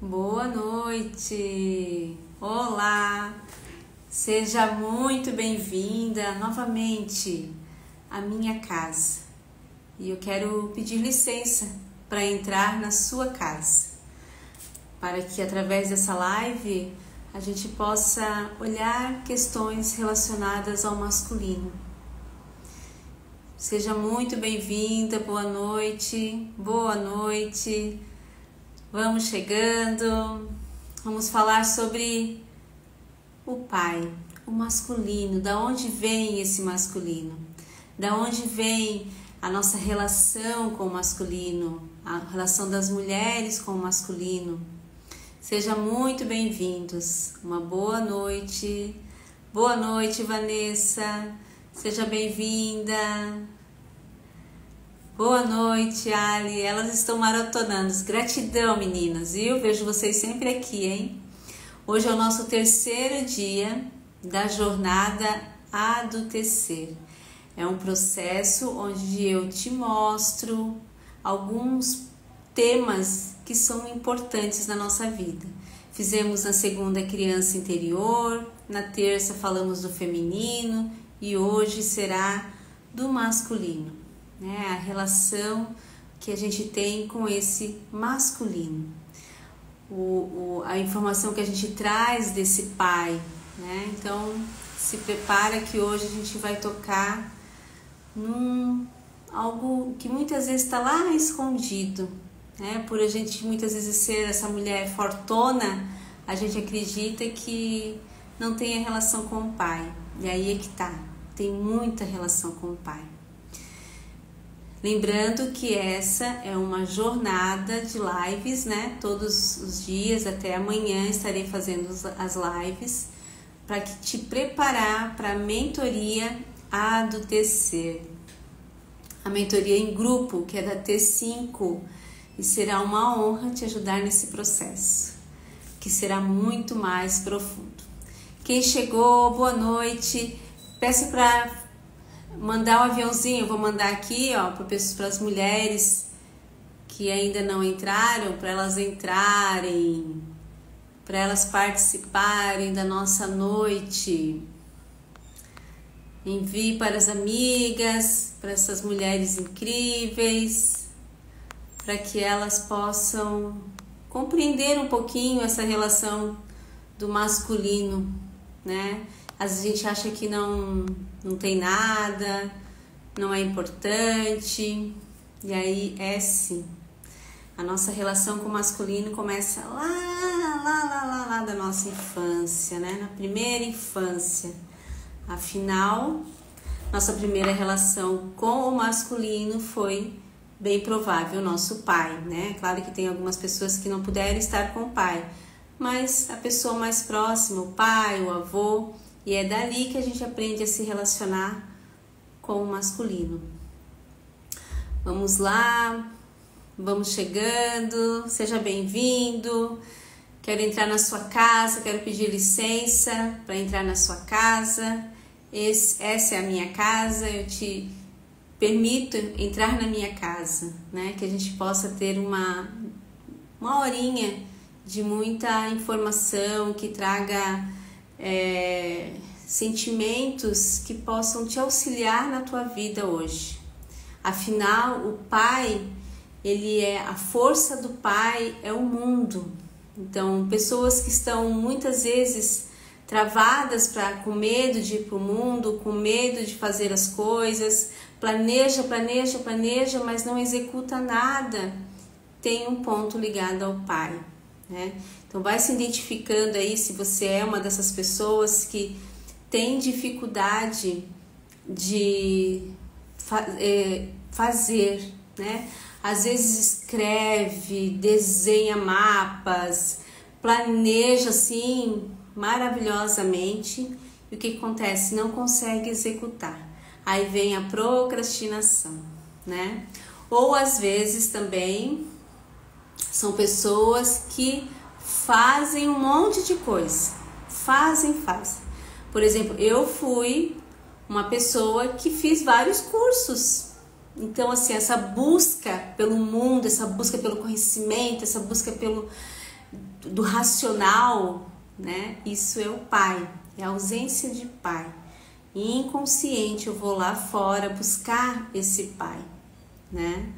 Boa noite! Olá! Seja muito bem-vinda novamente à minha casa. E eu quero pedir licença para entrar na sua casa, para que através dessa live a gente possa olhar questões relacionadas ao masculino. Seja muito bem-vinda, boa noite, boa noite. Vamos chegando, vamos falar sobre o pai, o masculino, da onde vem esse masculino, da onde vem a nossa relação com o masculino, a relação das mulheres com o masculino. Sejam muito bem-vindos, uma boa noite Vanessa, seja bem-vinda. Boa noite, Ali. Elas estão maratonando. Gratidão, meninas, viu? Vejo vocês sempre aqui, hein? Hoje é o nosso terceiro dia da jornada Adultecer. É um processo onde eu te mostro alguns temas que são importantes na nossa vida. Fizemos na segunda criança interior, na terça falamos do feminino e hoje será do masculino. A relação que a gente tem com esse masculino, a informação que a gente traz desse pai, né? Então se prepara que hoje a gente vai tocar algo que muitas vezes está lá escondido, né? Por a gente muitas vezes ser essa mulher fortona, a gente acredita que não tem a relação com o pai, e aí é que tá, tem muita relação com o pai. Lembrando que essa é uma jornada de lives, né? Todos os dias, até amanhã estarei fazendo as lives para te preparar para a mentoria Adultecer. A mentoria em grupo, que é da T5, e será uma honra te ajudar nesse processo, que será muito mais profundo. Quem chegou, boa noite. Peço para mandar um aviãozinho, eu vou mandar aqui, ó, para as mulheres que ainda não entraram, para elas entrarem, para elas participarem da nossa noite. Envie para as amigas, para essas mulheres incríveis, para que elas possam compreender um pouquinho essa relação do masculino, né? Às vezes a gente acha que não tem nada, não é importante, e aí é sim. A nossa relação com o masculino começa lá da nossa infância, né? Na primeira infância. Afinal, nossa primeira relação com o masculino foi bem provável o nosso pai, né? Claro que tem algumas pessoas que não puderam estar com o pai, mas a pessoa mais próxima, o pai, o avô, e é dali que a gente aprende a se relacionar com o masculino. Vamos lá, vamos chegando, seja bem-vindo. Quero entrar na sua casa, quero pedir licença para entrar na sua casa. Essa é a minha casa, eu te permito entrar na minha casa, né? Que a gente possa ter uma horinha de muita informação que traga sentimentos que possam te auxiliar na tua vida hoje. Afinal, o pai, a força do pai é o mundo. Então, pessoas que estão muitas vezes travadas com medo de ir para o mundo, com medo de fazer as coisas, planeja, mas não executa nada, tem um ponto ligado ao pai, né? Então vai se identificando aí se você é uma dessas pessoas que tem dificuldade de fazer, né? Às vezes escreve, desenha mapas, planeja assim maravilhosamente, e o que acontece? Não consegue executar. Aí vem a procrastinação, né? Ou às vezes também são pessoas que fazem um monte de coisa, fazem. Por exemplo, eu fui uma pessoa que fiz vários cursos. Então, assim, essa busca pelo mundo, essa busca pelo conhecimento, essa busca do racional, né? Isso é o pai, é a ausência de pai. E inconsciente eu vou lá fora buscar esse pai, né?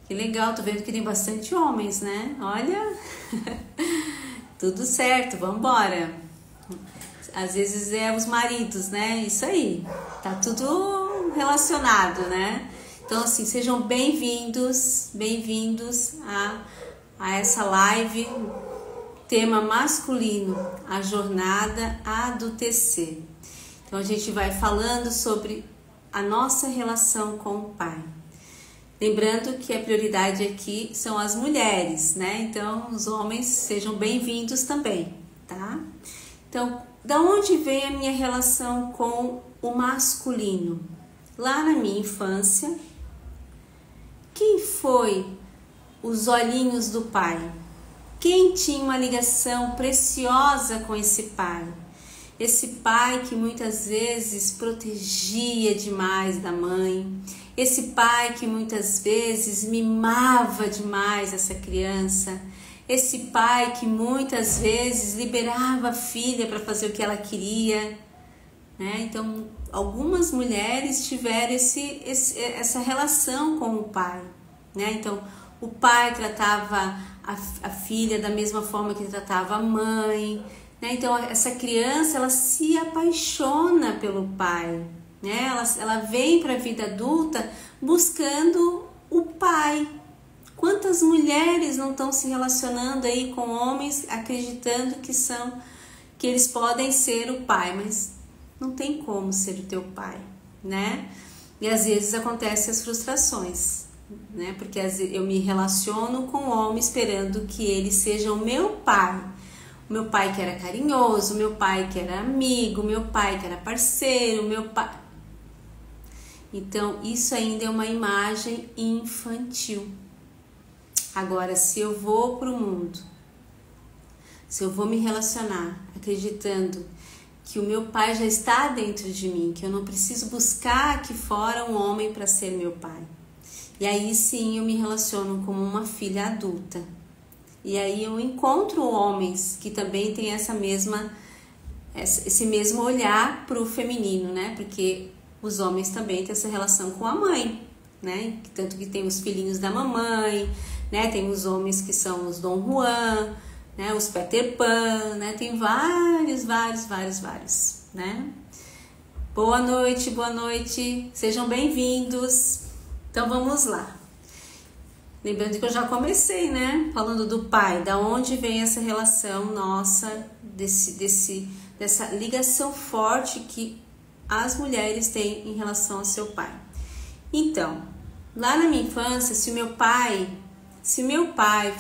Que legal, tô vendo que tem bastante homens, né? Olha, tudo certo, vamos embora. Às vezes é os maridos, né? Isso aí, tá tudo relacionado, né? Então, assim, sejam bem-vindos a essa live, tema masculino, a jornada a adultecer. Então, a gente vai falando sobre a nossa relação com o pai. Lembrando que a prioridade aqui são as mulheres, né? Então, os homens sejam bem-vindos também, tá? Então, da onde vem a minha relação com o masculino? Lá na minha infância, quem foi os olhinhos do pai? Quem tinha uma ligação preciosa com esse pai? Esse pai que muitas vezes protegia demais da mãe, esse pai que muitas vezes mimava demais essa criança, esse pai que muitas vezes liberava a filha para fazer o que ela queria, né? Então, algumas mulheres tiveram essa relação com o pai, né? Então, o pai tratava a filha da mesma forma que ele tratava a mãe, né? Então, essa criança, ela se apaixona pelo pai, né? Ela vem para a vida adulta buscando o pai. Quantas mulheres não estão se relacionando aí com homens acreditando que eles podem ser o pai, mas não tem como ser o teu pai, né? E às vezes acontecem as frustrações, né? Porque eu me relaciono com o homem esperando que ele seja o meu pai. O meu pai que era carinhoso, o meu pai que era amigo, o meu pai que era parceiro, o meu pai... Então, isso ainda é uma imagem infantil. Agora, se eu vou para o mundo, se eu vou me relacionar acreditando que o meu pai já está dentro de mim, que eu não preciso buscar aqui fora um homem para ser meu pai. E aí sim eu me relaciono como uma filha adulta. E aí eu encontro homens que também têm esse mesmo olhar para o feminino, né? Porque os homens também têm essa relação com a mãe, né? Tanto que tem os filhinhos da mamãe, né? Tem os homens que são os Dom Juan, né? Os Peter Pan, né? Tem vários, né? Boa noite, sejam bem-vindos. Então vamos lá. Lembrando que eu já comecei, né? Falando do pai, da onde vem essa relação nossa, dessa ligação forte que as mulheres têm em relação ao seu pai. Então, lá na minha infância, se meu pai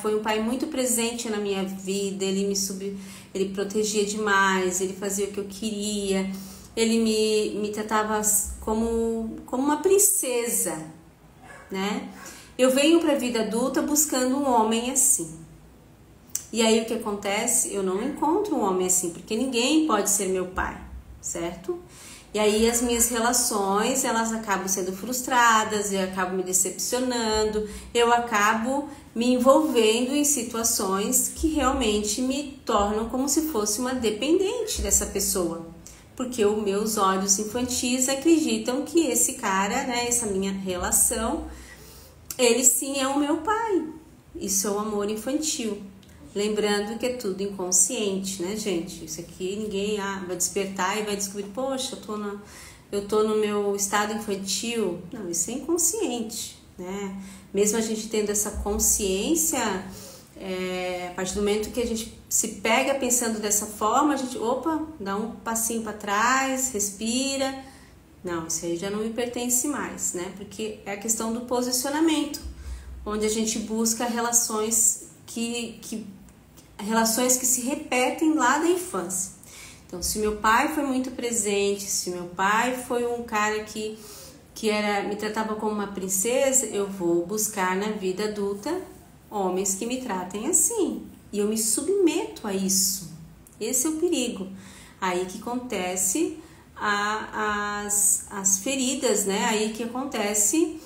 foi um pai muito presente na minha vida, ele protegia demais, ele fazia o que eu queria, ele me tratava como uma princesa, né? Eu venho para a vida adulta buscando um homem assim. E aí o que acontece? Eu não encontro um homem assim, porque ninguém pode ser meu pai, certo? E aí as minhas relações, elas acabam sendo frustradas, eu acabo me decepcionando, eu acabo me envolvendo em situações que realmente me tornam como se fosse uma dependente dessa pessoa. Porque os meus olhos infantis acreditam que esse cara, né, essa minha relação, ele sim é o meu pai. Isso é o amor infantil. Lembrando que é tudo inconsciente, né, gente? Isso aqui ninguém vai despertar e vai descobrir, poxa, eu tô no meu estado infantil. Não, isso é inconsciente, né? Mesmo a gente tendo essa consciência, a partir do momento que a gente se pega pensando dessa forma, a gente, dá um passinho para trás, respira. Não, isso aí já não me pertence mais, né? Porque é a questão do posicionamento, onde a gente busca relações que se repetem lá da infância. Então, se meu pai foi muito presente, se meu pai foi um cara que me tratava como uma princesa, eu vou buscar na vida adulta homens que me tratem assim. E eu me submeto a isso. Esse é o perigo. Aí que acontece as feridas, né? Aí que acontece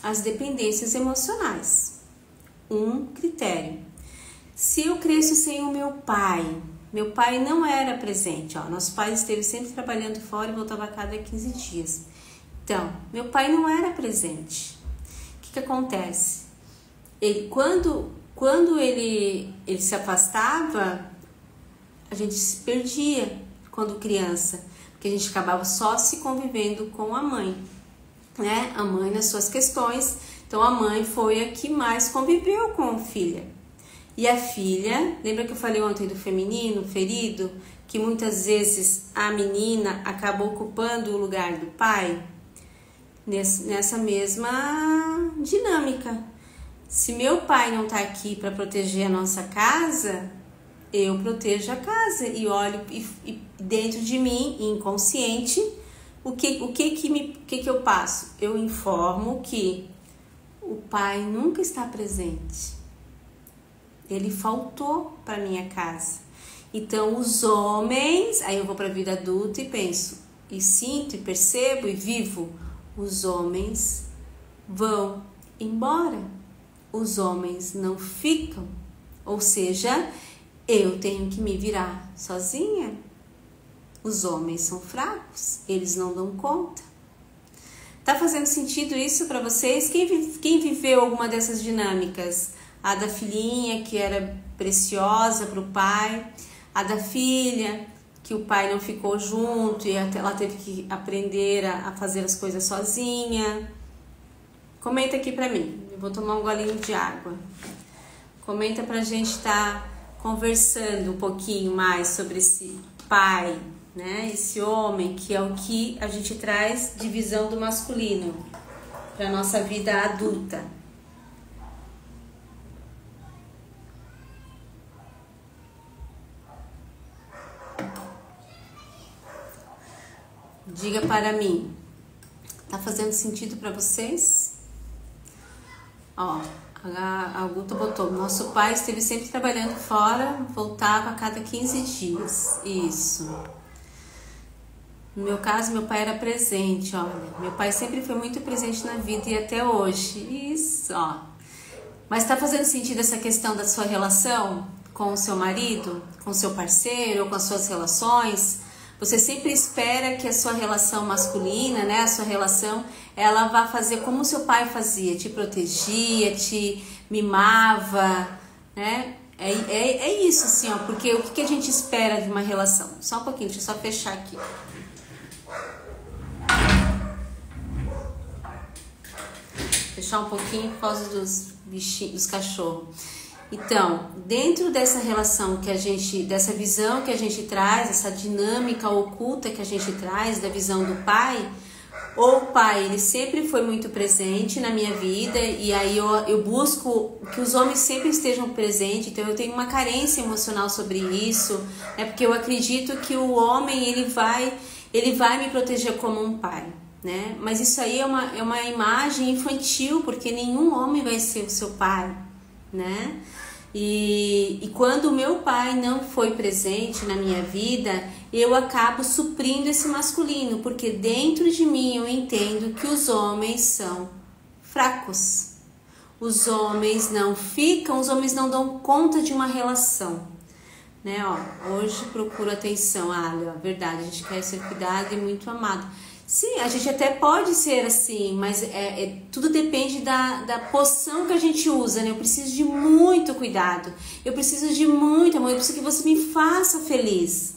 as dependências emocionais. Um critério. Se eu cresço sem o meu pai não era presente, ó, nosso pai esteve sempre trabalhando fora e voltava a cada 15 dias. Então, meu pai não era presente. O que acontece? Ele, quando ele se afastava, a gente se perdia quando criança, porque a gente acabava só se convivendo com a mãe, né? A mãe nas suas questões. Então, a mãe foi a que mais conviveu com a filha. E a filha, lembra que eu falei ontem do feminino ferido? Que muitas vezes a menina acaba ocupando o lugar do pai? Nessa mesma dinâmica. Se meu pai não está aqui para proteger a nossa casa, eu protejo a casa e olho e dentro de mim, inconsciente, o que eu passo? Eu informo que o pai nunca está presente. Ele faltou para minha casa. Então os homens, aí eu vou para a vida adulta e penso, e sinto, e percebo, e vivo. Os homens vão embora. Os homens não ficam. Ou seja, eu tenho que me virar sozinha. Os homens são fracos, eles não dão conta. Tá fazendo sentido isso para vocês? Quem viveu alguma dessas dinâmicas? A da filhinha, que era preciosa para o pai. A da filha, que o pai não ficou junto e ela teve que aprender a fazer as coisas sozinha. Comenta aqui pra mim. Eu vou tomar um golinho de água. Comenta pra gente estar conversando um pouquinho mais sobre esse pai, né? Esse homem que é o que a gente traz de visão do masculino pra nossa vida adulta. Diga para mim, tá fazendo sentido para vocês? Ó, a Guta botou, nosso pai esteve sempre trabalhando fora, voltava a cada 15 dias. Isso. No meu caso, meu pai era presente, olha. Meu pai sempre foi muito presente na vida e até hoje. Isso, ó. Mas tá fazendo sentido essa questão da sua relação com o seu marido, com o seu parceiro, ou com as suas relações? Você sempre espera que a sua relação masculina, né, a sua relação, ela vá fazer como o seu pai fazia, te protegia, te mimava, né? É isso, assim, ó, porque o que a gente espera de uma relação? Só um pouquinho, deixa eu só fechar aqui. Fechar um pouquinho por causa dos bichinhos, dos cachorros. Então, dentro dessa relação que a gente, dessa visão que a gente traz, essa dinâmica oculta que a gente traz da visão do pai, o pai, ele sempre foi muito presente na minha vida e aí eu busco que os homens sempre estejam presentes, então eu tenho uma carência emocional sobre isso, né? Porque eu acredito que o homem, ele vai me proteger como um pai, né? Mas isso aí é uma imagem infantil, porque nenhum homem vai ser o seu pai, né? E quando o meu pai não foi presente na minha vida, eu acabo suprindo esse masculino, porque dentro de mim eu entendo que os homens são fracos. Os homens não ficam, os homens não dão conta de uma relação, né? Ó, hoje procuro atenção, olha, verdade, a gente quer ser cuidado e muito amado. Sim, a gente até pode ser assim, mas tudo depende da poção que a gente usa, né? Eu preciso de muito cuidado, eu preciso de muito amor, eu preciso que você me faça feliz.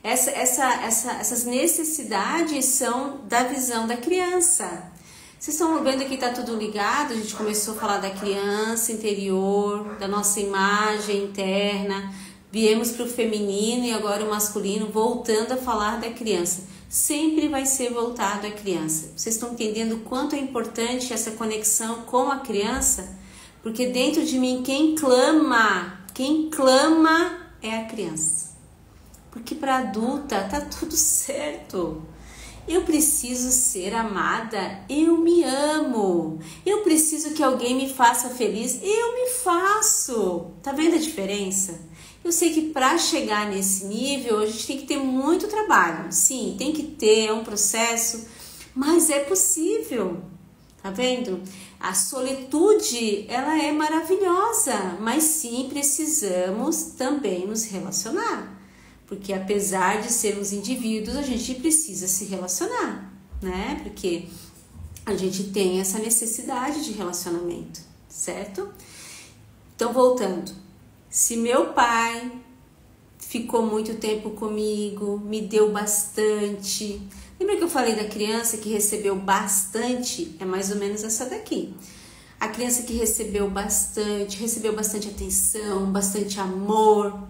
Essas necessidades são da visão da criança. Vocês estão vendo que tá tudo ligado? A gente começou a falar da criança interior, da nossa imagem interna, viemos para o feminino e agora o masculino, voltando a falar da criança. Sempre vai ser voltado à criança. Vocês estão entendendo o quanto é importante essa conexão com a criança? Porque dentro de mim, quem clama é a criança. Porque para adulta tá tudo certo. Eu preciso ser amada, eu me amo. Eu preciso que alguém me faça feliz, eu me faço. Tá vendo a diferença? Eu sei que para chegar nesse nível, a gente tem que ter muito trabalho. Sim, tem que ter, é um processo, mas é possível. Tá vendo? A solitude, ela é maravilhosa, mas sim precisamos também nos relacionar. Porque apesar de sermos indivíduos, a gente precisa se relacionar, né? Porque a gente tem essa necessidade de relacionamento, certo? Então, voltando. Se meu pai ficou muito tempo comigo, me deu bastante. Lembra que eu falei da criança que recebeu bastante? É mais ou menos essa daqui. A criança que recebeu bastante atenção, bastante amor.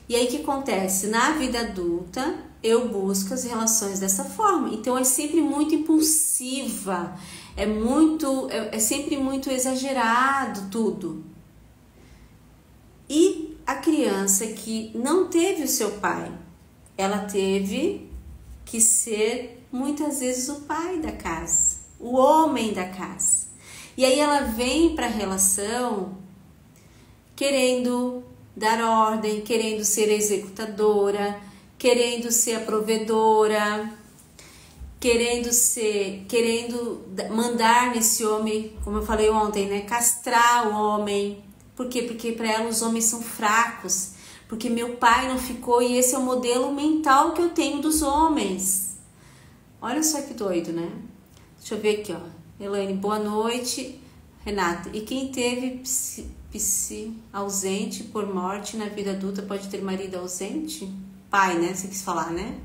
E aí o que acontece? Na vida adulta, eu busco as relações dessa forma. Então é sempre muito impulsiva, é sempre muito exagerado tudo. E a criança que não teve o seu pai, ela teve que ser muitas vezes o pai da casa, o homem da casa. E aí ela vem para a relação querendo dar ordem, querendo ser executadora, querendo ser a provedora, querendo mandar nesse homem, como eu falei ontem, né? Castrar o homem. Por quê? Porque para ela os homens são fracos, porque meu pai não ficou e esse é o modelo mental que eu tenho dos homens. Olha só que doido, né? Deixa eu ver aqui, ó. Elaine, boa noite. Renata, e quem teve psi ausente por morte na vida adulta pode ter marido ausente? Pai, né? Você quis falar, né?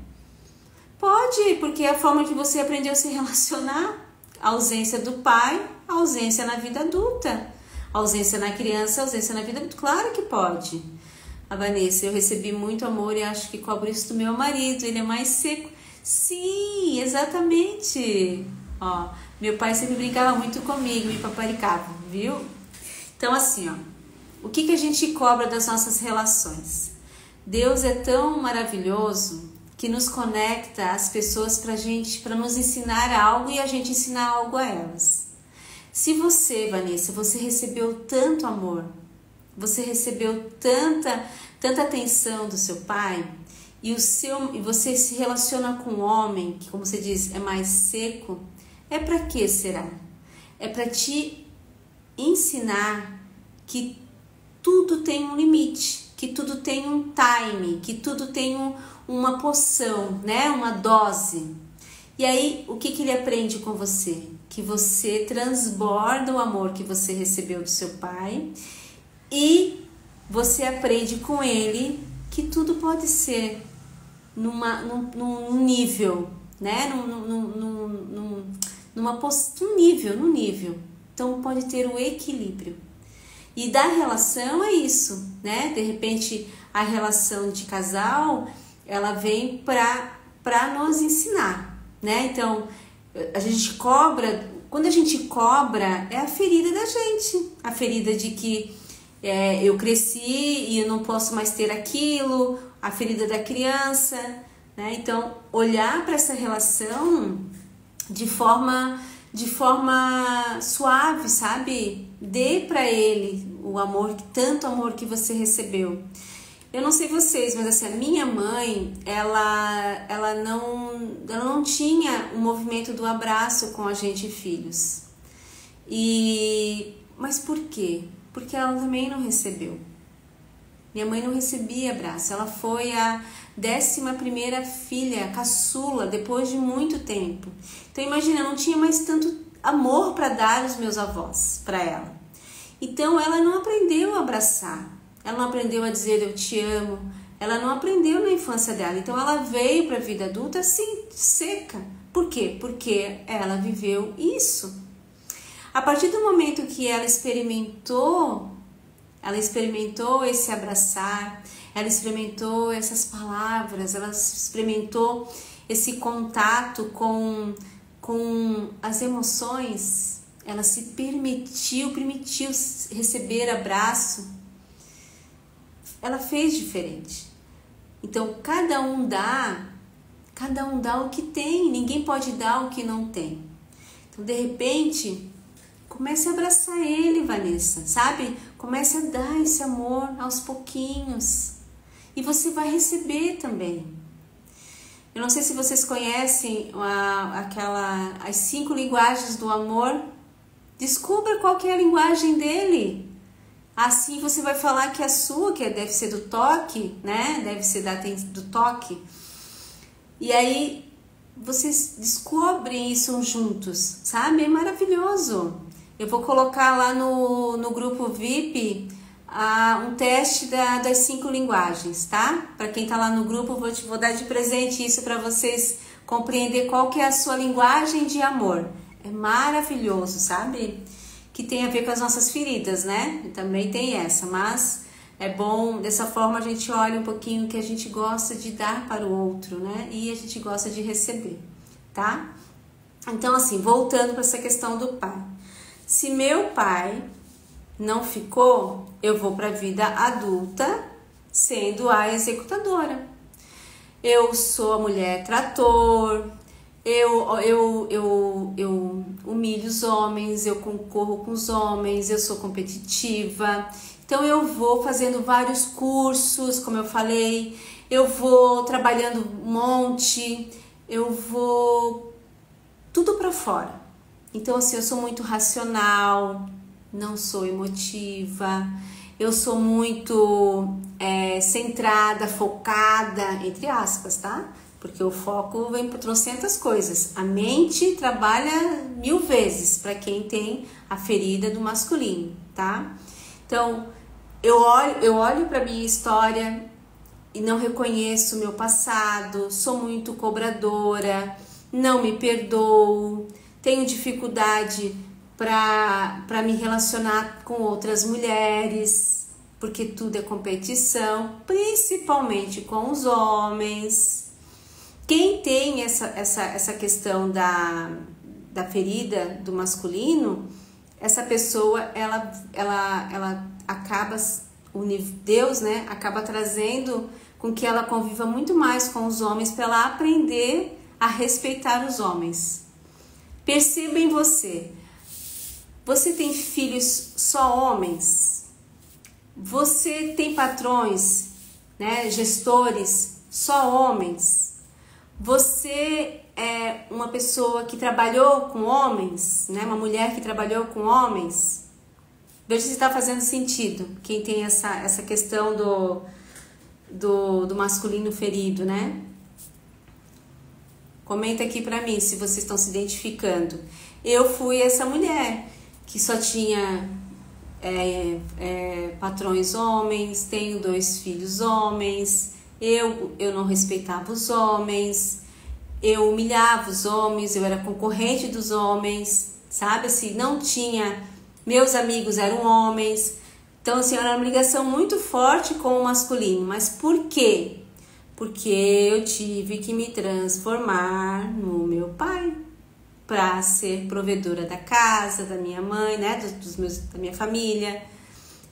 Pode, porque é a forma que você aprendeu a se relacionar. A ausência do pai, a ausência na vida adulta. A ausência na criança, a ausência na vida adulta. Claro que pode. A Vanessa, eu recebi muito amor e acho que cobro isso do meu marido. Ele é mais seco. Sim, exatamente. Ó, meu pai sempre brincava muito comigo, me paparicava, viu? Então assim, ó, o que a gente cobra das nossas relações? Deus é tão maravilhoso que nos conecta às pessoas para nos ensinar algo e a gente ensinar algo a elas. Se você, Vanessa, você recebeu tanto amor, você recebeu tanta atenção do seu pai e você se relaciona com um homem que, como você diz, é mais seco, é para que será? É para te ensinar que tudo tem um limite, que tudo tem um time, que tudo tem uma poção, né? Uma dose. E aí, o que ele aprende com você? Que você transborda o amor que você recebeu do seu pai e você aprende com ele que tudo pode ser num nível, né? Num nível. Então, pode ter o equilíbrio. E da relação é isso, né? De repente, a relação de casal, ela vem para nos ensinar, né? Então, a gente cobra, quando a gente cobra, é a ferida da gente. A ferida de que eu cresci e eu não posso mais ter aquilo, a ferida da criança, né? Então, olhar para essa relação de forma suave, sabe? Dê para ele o amor, tanto amor que você recebeu. Eu não sei vocês, mas assim, a minha mãe, ela não tinha o movimento do abraço com a gente filhos. Mas por quê? Porque ela também não recebeu. Minha mãe não recebia abraço. Ela foi a 11ª filha, caçula, depois de muito tempo. Então imagina, não tinha mais tanto amor para dar aos meus avós, para ela. Então ela não aprendeu a abraçar. Ela não aprendeu a dizer eu te amo. Ela não aprendeu na infância dela. Então ela veio para a vida adulta assim, seca. Por quê? Porque ela viveu isso. A partir do momento que ela experimentou esse abraçar, ela experimentou essas palavras, ela experimentou esse contato com as emoções, ela se permitiu receber abraço, ela fez diferente. Então, cada um dá o que tem, ninguém pode dar o que não tem. Então, de repente, comece a abraçar ele, Vanessa, sabe? Comece a dar esse amor aos pouquinhos e você vai receber também. Eu não sei se vocês conhecem as 5 linguagens do amor. Descubra qual que é a linguagem dele. Assim você vai falar que a sua, que deve ser do toque, né? Deve ser do toque. E aí vocês descobrem isso juntos, sabe? É maravilhoso. Eu vou colocar lá no grupo VIP um teste das 5 linguagens, tá? Para quem tá lá no grupo, vou dar de presente isso para vocês compreender qual que é a sua linguagem de amor. É maravilhoso, sabe? Que tem a ver com as nossas feridas, né? Também tem essa, mas é bom, dessa forma a gente olha um pouquinho o que a gente gosta de dar para o outro, né? E a gente gosta de receber, tá? Então, assim, voltando para essa questão do pai. Se meu pai não ficou, eu vou para a vida adulta sendo a executadora. Eu sou a mulher trator, eu humilho os homens, eu concorro com os homens, eu sou competitiva. Então eu vou fazendo vários cursos, como eu falei, eu vou trabalhando um monte, eu vou tudo para fora. Então assim, eu sou muito racional, não sou emotiva, eu sou muito centrada, focada, entre aspas, tá? Porque o foco vem por trocentas coisas. A mente trabalha 1000 vezes para quem tem a ferida do masculino, tá? Então, eu olho para minha história e não reconheço o meu passado, sou muito cobradora, não me perdoo, tenho dificuldade para me relacionar com outras mulheres, porque tudo é competição, principalmente com os homens. Quem tem essa questão da ferida do masculino, essa pessoa, ela acaba, Deus, né, acaba trazendo com que ela conviva muito mais com os homens para ela aprender a respeitar os homens. Perceba em você. Você tem filhos só homens? Você tem patrões, né, gestores só homens? Você é uma pessoa que trabalhou com homens, né, uma mulher que trabalhou com homens? Veja se está fazendo sentido. Quem tem essa questão do masculino ferido, né? Comenta aqui pra mim se vocês estão se identificando. Eu fui essa mulher que só tinha patrões homens, tenho 2 filhos homens, eu não respeitava os homens, eu humilhava os homens, eu era concorrente dos homens, sabe? Assim, não tinha... Meus amigos eram homens, então assim, era uma ligação muito forte com o masculino. Mas por quê? Porque eu tive que me transformar no meu pai para ser provedora da casa, da minha mãe, né, da minha família.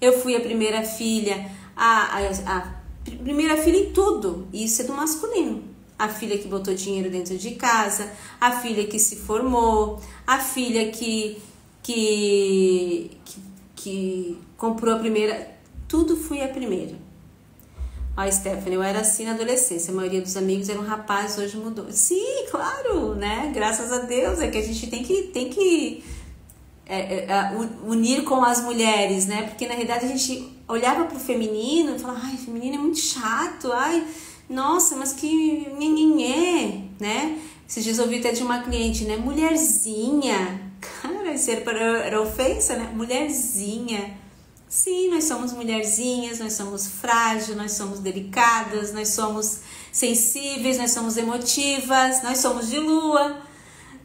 Eu fui a primeira filha, a primeira filha em tudo, isso é do masculino. A filha que botou dinheiro dentro de casa, a filha que se formou, a filha que comprou a primeira, tudo fui a primeira. Ó, Stephanie, eu era assim na adolescência, a maioria dos amigos eram rapazes, hoje mudou. Sim, claro, né? Graças a Deus, é que a gente tem que unir com as mulheres, né? Porque na realidade a gente olhava pro feminino e falava, ai, feminino é muito chato, ai, nossa, mas que nhenhenhé, né? Esses dias eu ouvi até de uma cliente, né? Mulherzinha. Cara, isso era ofensa, né? Mulherzinha. Sim, nós somos mulherzinhas, nós somos frágeis, nós somos delicadas, nós somos sensíveis, nós somos emotivas, nós somos de lua,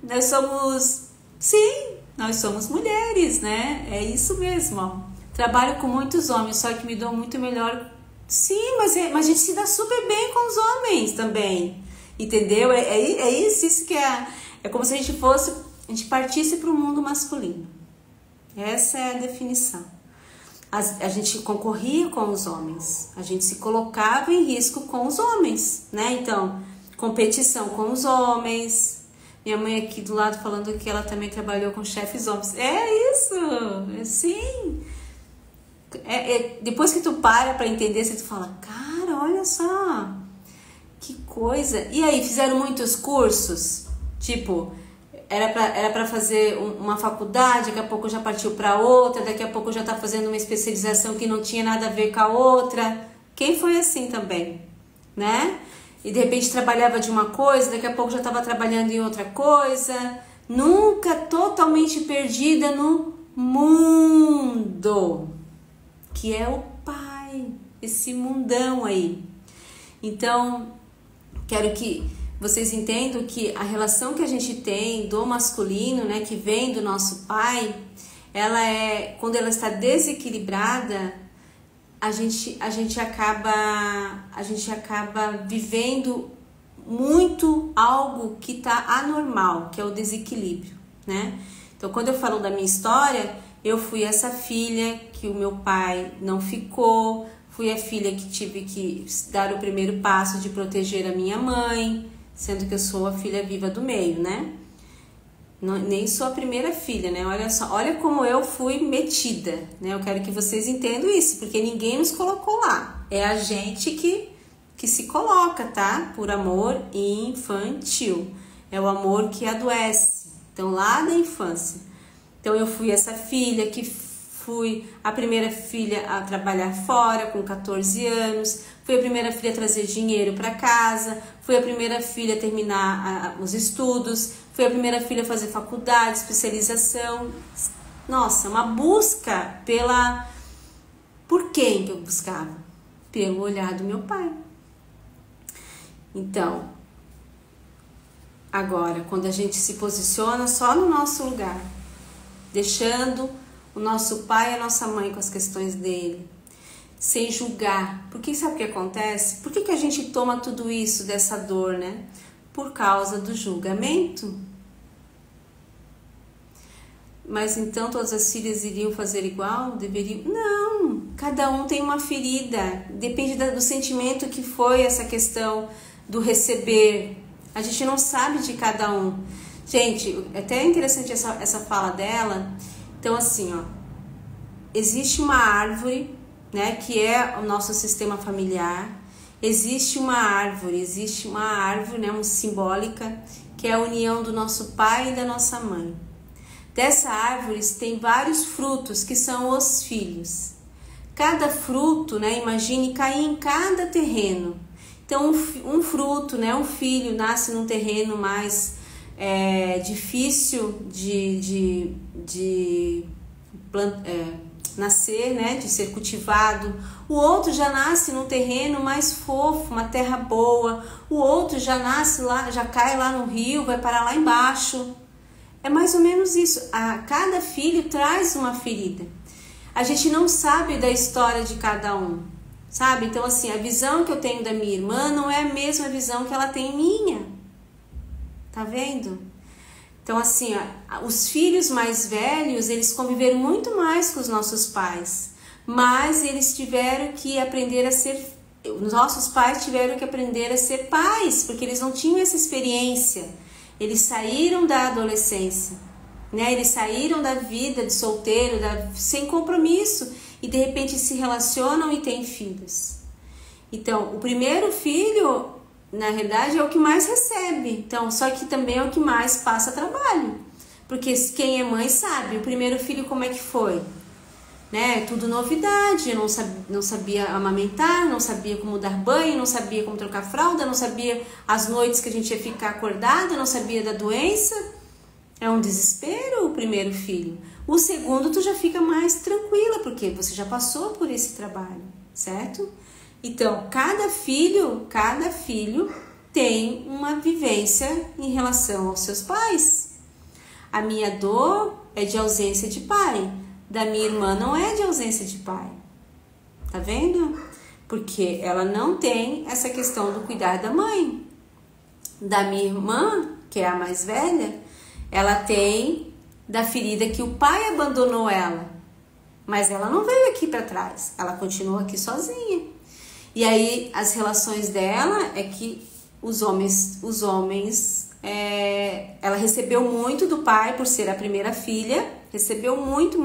nós somos... Sim, nós somos mulheres, né? É isso mesmo, ó. Trabalho com muitos homens, só que me dou muito melhor... Sim, mas a gente se dá super bem com os homens também, entendeu? É isso que é como se a gente partisse para o mundo masculino. Essa é a definição. A gente concorria com os homens, a gente se colocava em risco com os homens, né? Então, competição com os homens. Minha mãe aqui do lado falando que ela também trabalhou com chefes homens. É isso, sim. Depois que tu para entender, você fala, cara, olha só, que coisa. E aí, fizeram muitos cursos? Tipo, era para fazer uma faculdade, daqui a pouco já partiu para outra, daqui a pouco já está fazendo uma especialização que não tinha nada a ver com a outra. Quem foi assim também, né? E de repente trabalhava de uma coisa, daqui a pouco já estava trabalhando em outra coisa, nunca totalmente perdida no mundo, que é o pai, esse mundão aí. Então, quero que vocês entendam que a relação que a gente tem do masculino, né, que vem do nosso pai, ela é, quando ela está desequilibrada, a gente acaba vivendo muito algo que está anormal, que é o desequilíbrio, né? Então, quando eu falo da minha história, eu fui essa filha que o meu pai não ficou, fui a filha que tive que dar o primeiro passo de proteger a minha mãe, sendo que eu sou a filha viva do meio, né? Não, nem sou a primeira filha, né? Olha só, olha como eu fui metida, né? Eu quero que vocês entendam isso, porque ninguém nos colocou lá. É a gente que se coloca, tá? Por amor infantil. É o amor que adoece. Então, lá da infância. Então, eu fui essa filha que fui a primeira filha a trabalhar fora com 14 anos, fui a primeira filha a trazer dinheiro para casa, fui a primeira filha a terminar os estudos, fui a primeira filha a fazer faculdade, especialização. Nossa, uma busca por quem que eu buscava? Pelo olhar do meu pai. Então, agora, quando a gente se posiciona só no nosso lugar, deixando o nosso pai e a nossa mãe com as questões dele, sem julgar. Porque sabe o que acontece? Por que a gente toma tudo isso, dessa dor, né? Por causa do julgamento. Mas então todas as filhas iriam fazer igual? Deveriam? Não! Cada um tem uma ferida. Depende do sentimento que foi essa questão do receber. A gente não sabe de cada um. Gente, é até interessante essa fala dela. Então, assim, ó, existe uma árvore, né, que é o nosso sistema familiar. Existe uma árvore, né, uma simbólica, que é a união do nosso pai e da nossa mãe. Dessa árvore tem vários frutos, que são os filhos. Cada fruto, né, imagine cair em cada terreno. Então, um fruto, né, um filho nasce num terreno mais difícil de nascer, né, de ser cultivado. O outro já nasce num terreno mais fofo, uma terra boa. O outro já nasce lá, já cai lá no rio, vai parar lá embaixo. É mais ou menos isso. Cada filho traz uma ferida. A gente não sabe da história de cada um, sabe? Então, assim, a visão que eu tenho da minha irmã não é a mesma visão que ela tem minha. Tá vendo? Então, assim, os filhos mais velhos, eles conviveram muito mais com os nossos pais, mas eles tiveram que aprender a ser, os nossos pais tiveram que aprender a ser pais, porque eles não tinham essa experiência. Eles saíram da adolescência, né? Eles saíram da vida de solteiro, sem compromisso, e de repente se relacionam e têm filhos. Então, o primeiro filho, na realidade, é o que mais recebe. Então, só que também é o que mais passa trabalho. Porque quem é mãe sabe, o primeiro filho como é que foi? Né? Tudo novidade, eu não sabia amamentar, não sabia como dar banho, não sabia como trocar fralda, não sabia as noites que a gente ia ficar acordada, não sabia da doença. É um desespero o primeiro filho. O segundo tu já fica mais tranquila, porque você já passou por esse trabalho, certo? Então, cada filho tem uma vivência em relação aos seus pais. A minha dor é de ausência de pai, da minha irmã não é de ausência de pai. Tá vendo? Porque ela não tem essa questão do cuidar da mãe. Da minha irmã, que é a mais velha, ela tem da ferida que o pai abandonou ela. Mas ela não veio aqui para trás, ela continua aqui sozinha. E aí as relações dela é que ela recebeu muito do pai por ser a primeira filha, recebeu muito,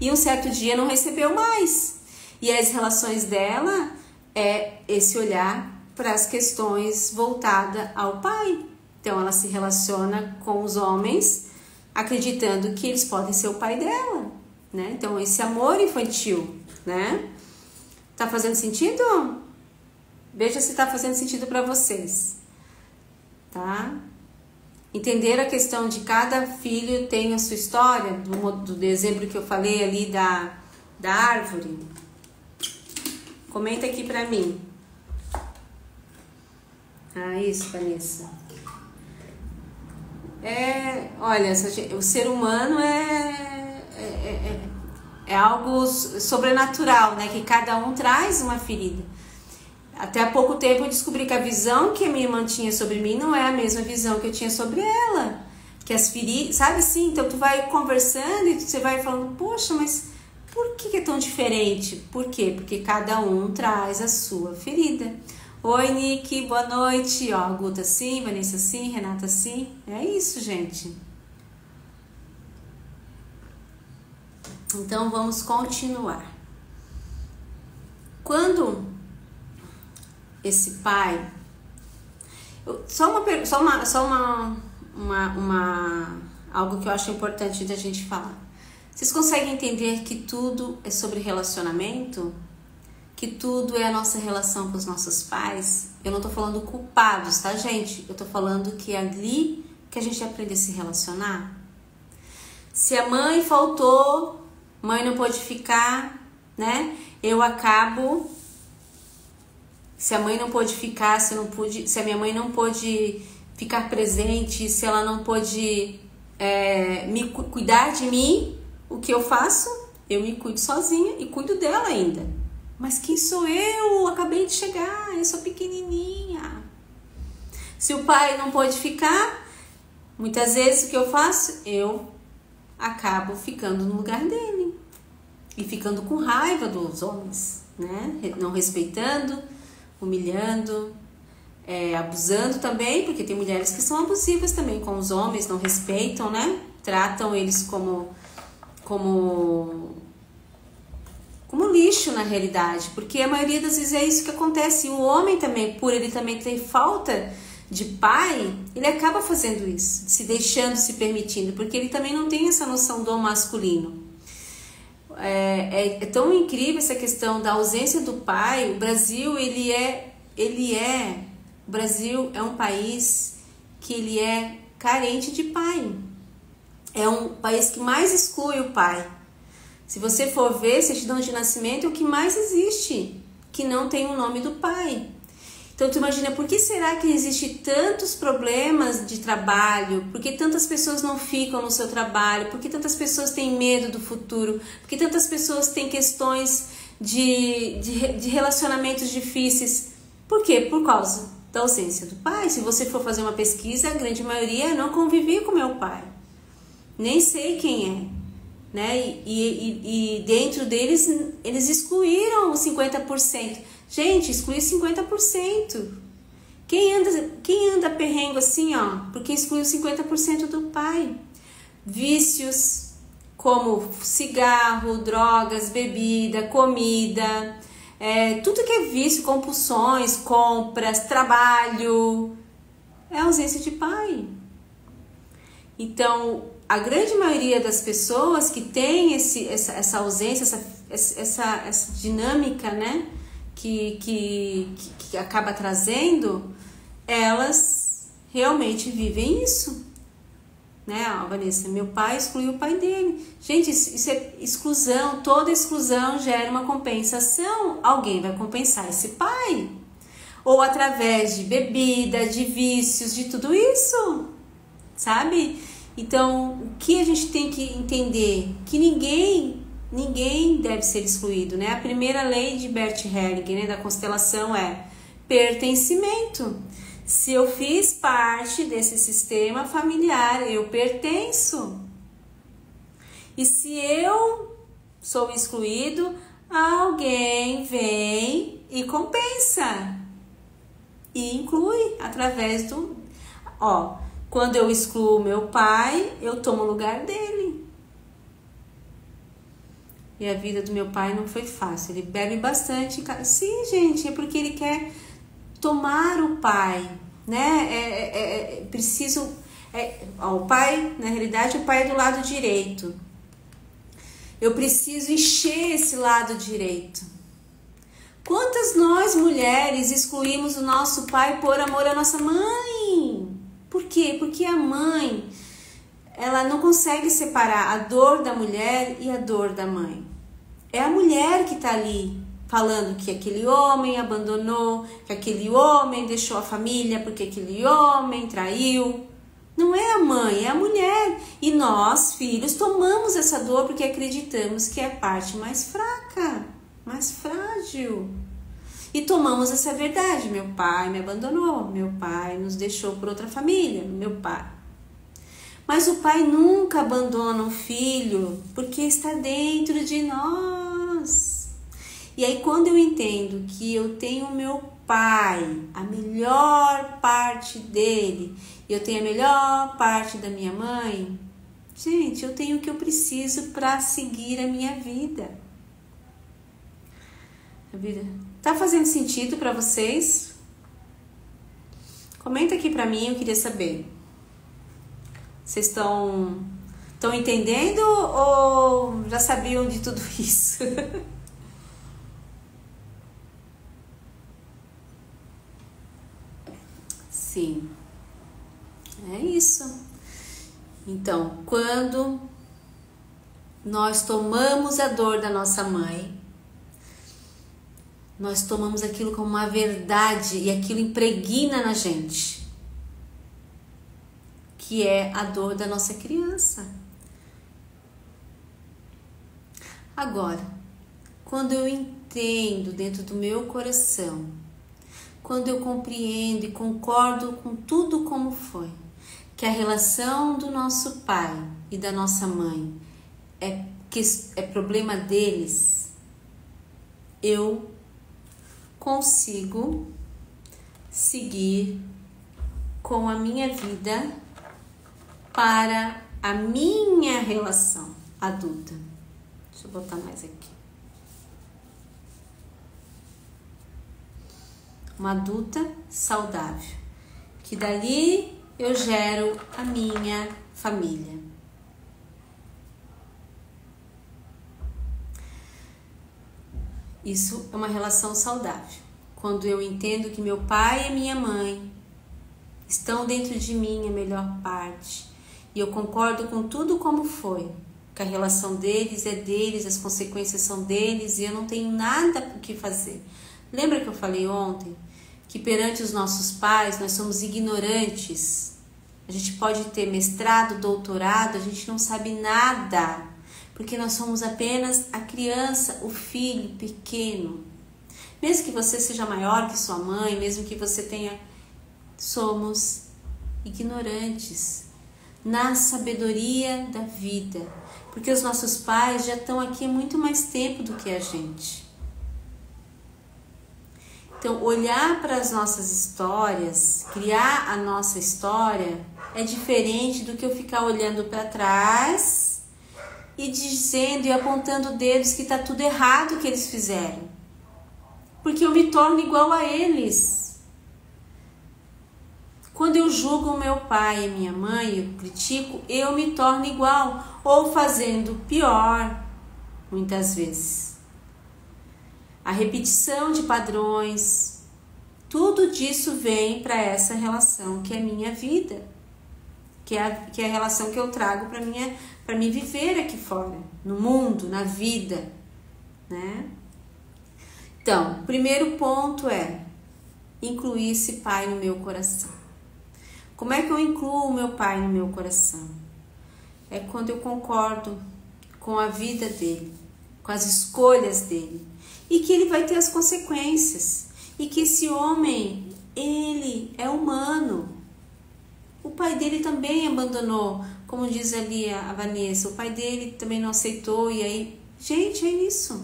e um certo dia não recebeu mais. E as relações dela é esse olhar para as questões voltadas ao pai. Então ela se relaciona com os homens acreditando que eles podem ser o pai dela, né? Então esse amor infantil, né? Tá fazendo sentido? Veja se tá fazendo sentido para vocês, tá? Entender a questão de cada filho tem a sua história, do exemplo que eu falei ali da árvore. Comenta aqui pra mim. Ah, isso, Vanessa. Olha, o ser humano é algo sobrenatural, né? Que cada um traz uma ferida. Até há pouco tempo eu descobri que a visão que a minha irmã tinha sobre mim não é a mesma visão que eu tinha sobre ela. Que as feridas, sabe assim? Então tu vai conversando e você vai falando, poxa, mas por que é tão diferente? Por quê? Porque cada um traz a sua ferida. Oi, Nick, boa noite. Ó, Guta sim, Vanessa sim, Renata sim. É isso, gente. Então vamos continuar. Quando esse pai, algo que eu acho importante da gente falar. Vocês conseguem entender que tudo é sobre relacionamento? Que tudo é a nossa relação com os nossos pais? Eu não tô falando culpados, tá, gente? Eu tô falando que é ali que a gente aprende a se relacionar. Se a mãe faltou, mãe não pôde ficar, né? Eu acabo... Se a mãe não pôde ficar, se a minha mãe não pôde ficar presente, se ela não pôde cuidar de mim, o que eu faço? Eu me cuido sozinha e cuido dela ainda. Mas quem sou eu? Acabei de chegar, eu sou pequenininha. Se o pai não pôde ficar, muitas vezes o que eu faço? Eu acabo ficando no lugar dele. E ficando com raiva dos homens, né? Não respeitando, humilhando, abusando também, porque tem mulheres que são abusivas também com os homens, não respeitam, né? Tratam eles como lixo na realidade, porque a maioria das vezes é isso que acontece. E o homem também, por ele também ter falta de pai, ele acaba fazendo isso, se deixando, se permitindo, porque ele também não tem essa noção do masculino. É tão incrível essa questão da ausência do pai. O Brasil, o Brasil é um país que ele é carente de pai. É um país que mais exclui o pai. Se você for ver, certidão de nascimento é o que mais existe, que não tem o nome do pai. Então tu imagina, por que será que existe tantos problemas de trabalho? Por que tantas pessoas não ficam no seu trabalho? Por que tantas pessoas têm medo do futuro? Por que tantas pessoas têm questões de relacionamentos difíceis? Por quê? Por causa da ausência do pai. Se você for fazer uma pesquisa, a grande maioria não convivia com meu pai. Nem sei quem é, né? E dentro deles, eles excluíram os 50%. Gente, excluiu 50%. Quem anda perrengo assim, ó? Porque excluiu 50% do pai. Vícios como cigarro, drogas, bebida, comida, tudo que é vício, compulsões, compras, trabalho, é ausência de pai. Então, a grande maioria das pessoas que tem essa ausência, essa dinâmica, né? Que acaba trazendo, elas realmente vivem isso, né? Vanessa, meu pai excluiu o pai dele. Gente, isso é exclusão. Toda exclusão gera uma compensação. Alguém vai compensar esse pai, ou através de bebida, de vícios, de tudo isso, sabe? Então, o que a gente tem que entender? Que ninguém deve ser excluído, né? A primeira lei de Bert Hellinger, né, da constelação é pertencimento. Se eu fiz parte desse sistema familiar, eu pertenço. E se eu sou excluído, alguém vem e compensa. E inclui através do... quando eu excluo meu pai, eu tomo o lugar dele. E a vida do meu pai não foi fácil. Ele bebe bastante. Sim, gente, é porque ele quer tomar o pai, né? Preciso... o pai, na realidade, o pai é do lado direito. Eu preciso encher esse lado direito. Quantas nós, mulheres, excluímos o nosso pai por amor à nossa mãe? Por quê? Porque a mãe, ela não consegue separar a dor da mulher e a dor da mãe. É a mulher que está ali falando que aquele homem abandonou, que aquele homem deixou a família porque aquele homem traiu. Não é a mãe, é a mulher. E nós, filhos, tomamos essa dor porque acreditamos que é a parte mais fraca, mais frágil. E tomamos essa verdade. Meu pai me abandonou, meu pai nos deixou por outra família, meu pai. Mas o pai nunca abandona um filho porque está dentro de nós. E aí quando eu entendo que eu tenho o meu pai, a melhor parte dele, e eu tenho a melhor parte da minha mãe, gente, eu tenho o que eu preciso para seguir a minha vida. A vida tá fazendo sentido para vocês? Comenta aqui para mim, eu queria saber. Vocês estão entendendo ou já sabiam de tudo isso? Sim, é isso. Então, quando nós tomamos a dor da nossa mãe, nós tomamos aquilo como uma verdade e aquilo impregna na gente, que é a dor da nossa criança. Agora, quando eu entendo dentro do meu coração, quando eu compreendo e concordo com tudo como foi, que a relação do nosso pai e da nossa mãe é problema deles, eu consigo seguir com a minha vida para a minha relação adulta. Deixa eu botar mais aqui. Uma adulta saudável, que dali eu gero a minha família. Isso é uma relação saudável. Quando eu entendo que meu pai e minha mãe estão dentro de mim, a melhor parte, e eu concordo com tudo como foi, que a relação deles é deles, as consequências são deles e eu não tenho nada o que fazer. Lembra que eu falei ontem que perante os nossos pais nós somos ignorantes? A gente pode ter mestrado, doutorado, a gente não sabe nada, porque nós somos apenas a criança, o filho pequeno. Mesmo que você seja maior que sua mãe, mesmo que você tenha... somos ignorantes na sabedoria da vida, porque os nossos pais já estão aqui há muito mais tempo do que a gente. Então, olhar para as nossas histórias, criar a nossa história, é diferente do que eu ficar olhando para trás e dizendo e apontando dedos que está tudo errado que eles fizeram. Porque eu me torno igual a eles. Quando eu julgo meu pai e minha mãe, eu critico, eu me torno igual, ou fazendo pior, muitas vezes. A repetição de padrões, tudo disso vem para essa relação que é minha vida, que é a relação que eu trago para me viver aqui fora, no mundo, na vida, né? Então, o primeiro ponto é incluir esse pai no meu coração. Como é que eu incluo o meu pai no meu coração? É quando eu concordo com a vida dele, com as escolhas dele, e que ele vai ter as consequências, e que esse homem, ele é humano. O pai dele também abandonou, como diz ali a Vanessa, o pai dele também não aceitou, e aí, gente, é isso.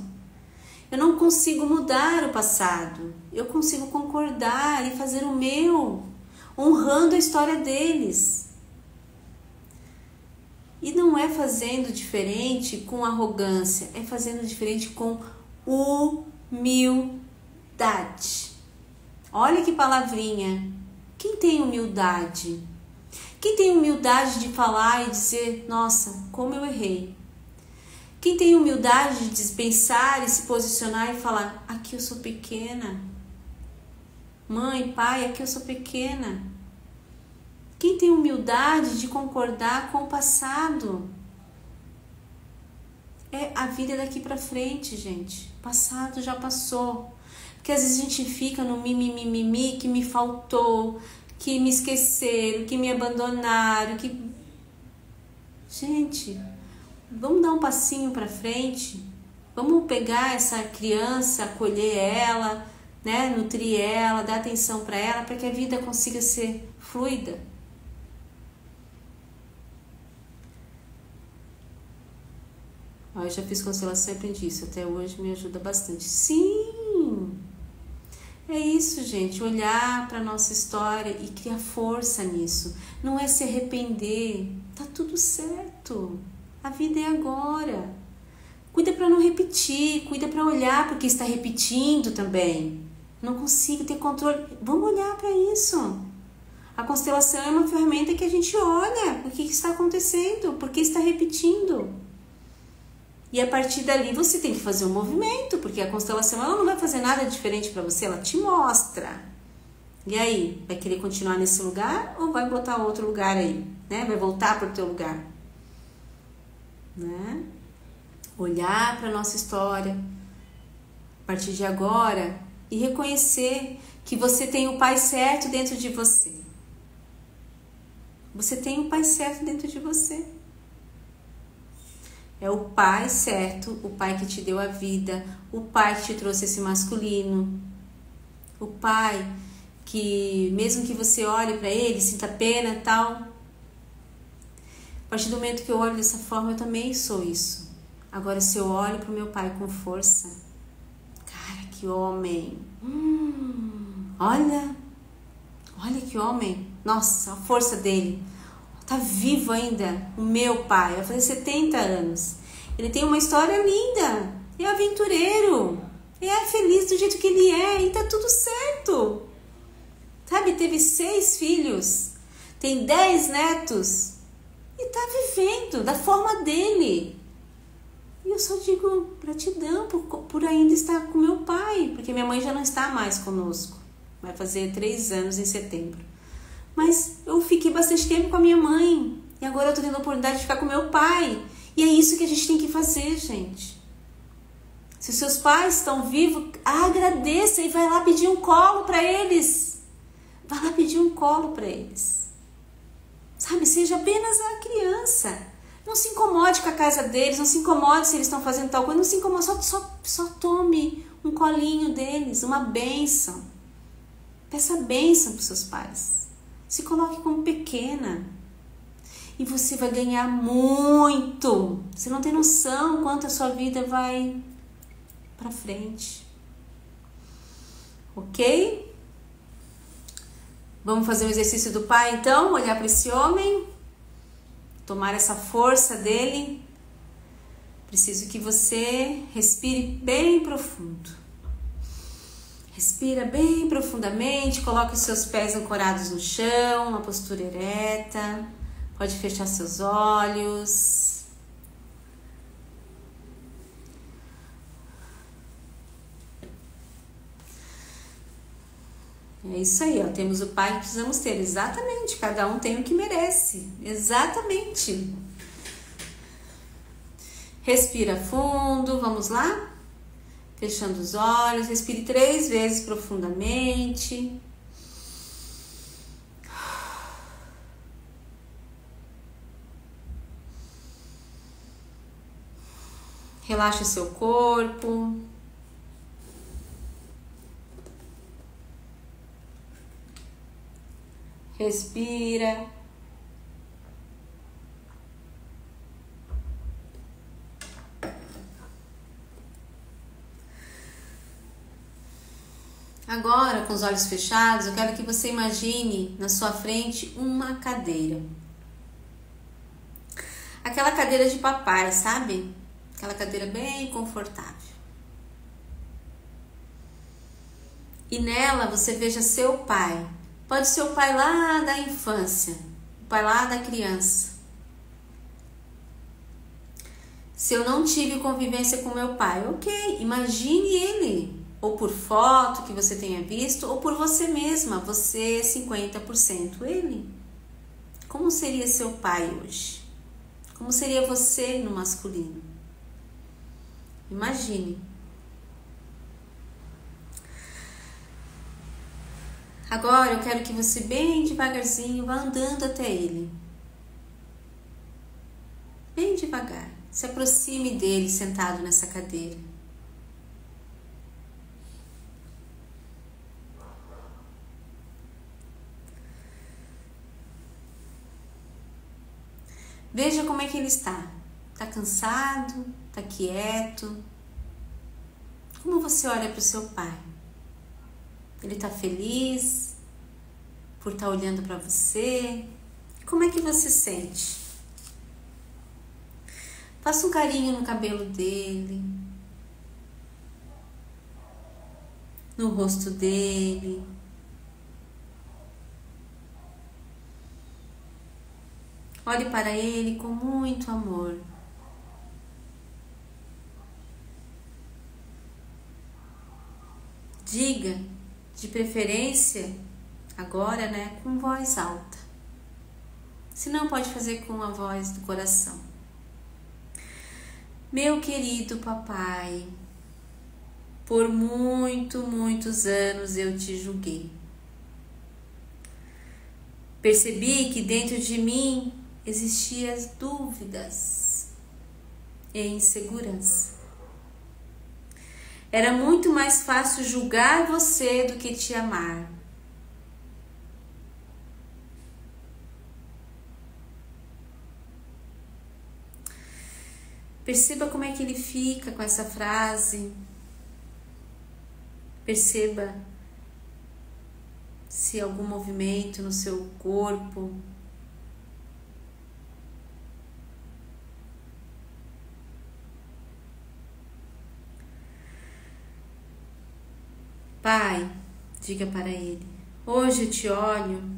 Eu não consigo mudar o passado, eu consigo concordar e fazer o meu, honrando a história deles. E não é fazendo diferente com arrogância, é fazendo diferente com humildade. Olha que palavrinha Quem tem humildade? Quem tem humildade de falar e dizer, nossa, como eu errei? Quem tem humildade de pensar e se posicionar e falar, aqui eu sou pequena. Mãe, pai, aqui eu sou pequena. Quem tem humildade de concordar com o passado? É a vida daqui pra frente, gente. O passado já passou. Porque às vezes a gente fica no mimimi, que me faltou, que me esqueceram, que me abandonaram, que... Gente, vamos dar um passinho pra frente. Vamos pegar essa criança, acolher ela, né? Nutrir ela, dar atenção pra ela, para que a vida consiga ser fluida. Eu já fiz constelação e aprendi isso. Até hoje me ajuda bastante. Sim! É isso, gente. Olhar para nossa história e criar força nisso. Não é se arrepender. Tá tudo certo. A vida é agora. Cuida para não repetir. Cuida para olhar porque está repetindo também. Não consigo ter controle. Vamos olhar para isso. A constelação é uma ferramenta que a gente olha. O que está acontecendo? Por que está repetindo? E a partir dali você tem que fazer um movimento, porque a constelação ela não vai fazer nada diferente para você, ela te mostra. E aí, vai querer continuar nesse lugar ou vai botar outro lugar aí, né? Vai voltar para o teu lugar, né? Olhar para nossa história a partir de agora e reconhecer que você tem o pai certo dentro de você. Você tem o pai certo dentro de você. É o pai certo, o pai que te deu a vida, o pai que te trouxe esse masculino, o pai que, mesmo que você olhe para ele, sinta pena e tal, a partir do momento que eu olho dessa forma, eu também sou isso. Agora, se eu olho para o meu pai com força, cara, que homem, olha que homem, nossa, a força dele. Tá vivo ainda, o meu pai, vai fazer 70 anos. Ele tem uma história linda, é aventureiro, é feliz do jeito que ele é e tá tudo certo. Sabe, teve 6 filhos, tem 10 netos e tá vivendo da forma dele. E eu só digo gratidão por ainda estar com meu pai, porque minha mãe já não está mais conosco. Vai fazer 3 anos em setembro. Mas eu fiquei bastante tempo com a minha mãe. E agora eu tô tendo a oportunidade de ficar com meu pai. E é isso que a gente tem que fazer, gente. Se os seus pais estão vivos, agradeça e vai lá pedir um colo para eles. Vai lá pedir um colo para eles. Sabe, seja apenas a criança. Não se incomode com a casa deles, não se incomode se eles estão fazendo tal coisa. Não se incomode, só tome um colinho deles, uma bênção. Peça bênção para os seus pais. Se coloque como pequena e você vai ganhar muito. Você não tem noção quanto a sua vida vai para frente. Ok? Vamos fazer o exercício do pai então? Olhar para esse homem, tomar essa força dele. Preciso que você respire bem profundo. Respira bem profundamente, coloque os seus pés ancorados no chão, uma postura ereta. Pode fechar seus olhos. É isso aí, ó. Temos o pai que precisamos ter. Exatamente, cada um tem o que merece. Exatamente. Respira fundo, vamos lá? Fechando os olhos, respire 3 vezes profundamente. Relaxe seu corpo. Respira. Agora, com os olhos fechados, eu quero que você imagine na sua frente uma cadeira. Aquela cadeira de papai, sabe? Aquela cadeira bem confortável. E nela você veja seu pai, Pode ser o pai lá da infância, o pai lá da criança. Se eu não tive convivência com meu pai, ok, imagine ele, ou por foto que você tenha visto, ou por você mesma, você é 50% ele. Como seria seu pai hoje? Como seria você no masculino? Imagine. Agora eu quero que você bem devagarzinho vá andando até ele. Bem devagar. Se aproxime dele sentado nessa cadeira. Veja como é que ele está. Está cansado? Está quieto? Como você olha para o seu pai? Ele está feliz por estar olhando para você? Como é que você sente? Faça um carinho no cabelo dele, no rosto dele. Olhe para ele com muito amor. Diga, de preferência, agora, com voz alta. Se não, pode fazer com a voz do coração. Meu querido papai, por muitos anos eu te julguei. Percebi que dentro de mim existiam dúvidas e insegurança. Era muito mais fácil julgar você do que te amar. Perceba como é que ele fica com essa frase. Perceba se algum movimento no seu corpo. Pai, diga para ele, hoje eu te olho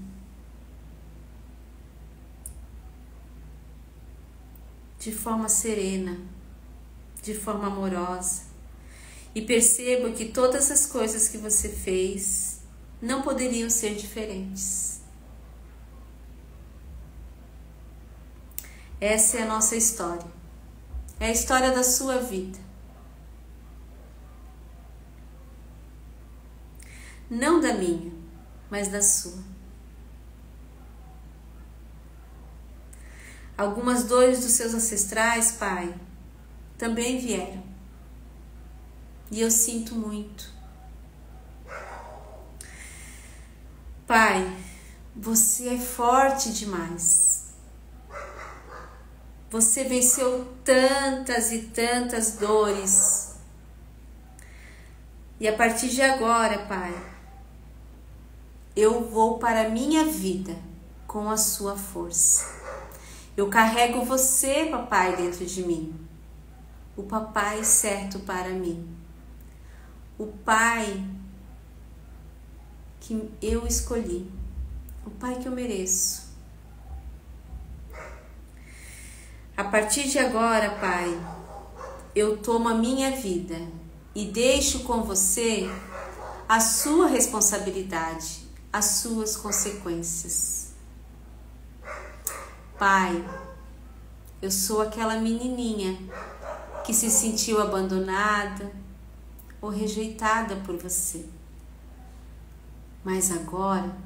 de forma serena, de forma amorosa, e percebo que todas as coisas que você fez não poderiam ser diferentes. Essa é a nossa história, é a história da sua vida. Não da minha, mas da sua. Algumas dores dos seus ancestrais, pai, também vieram. E eu sinto muito. Pai, você é forte demais. Você venceu tantas e tantas dores. E a partir de agora, pai, eu vou para a minha vida com a sua força. Eu carrego você, papai, dentro de mim. O papai certo para mim. O pai que eu escolhi. O pai que eu mereço. A partir de agora, pai, eu tomo a minha vida e deixo com você a sua responsabilidade, as suas consequências. Pai, eu sou aquela menininha que se sentiu abandonada ou rejeitada por você. Mas agora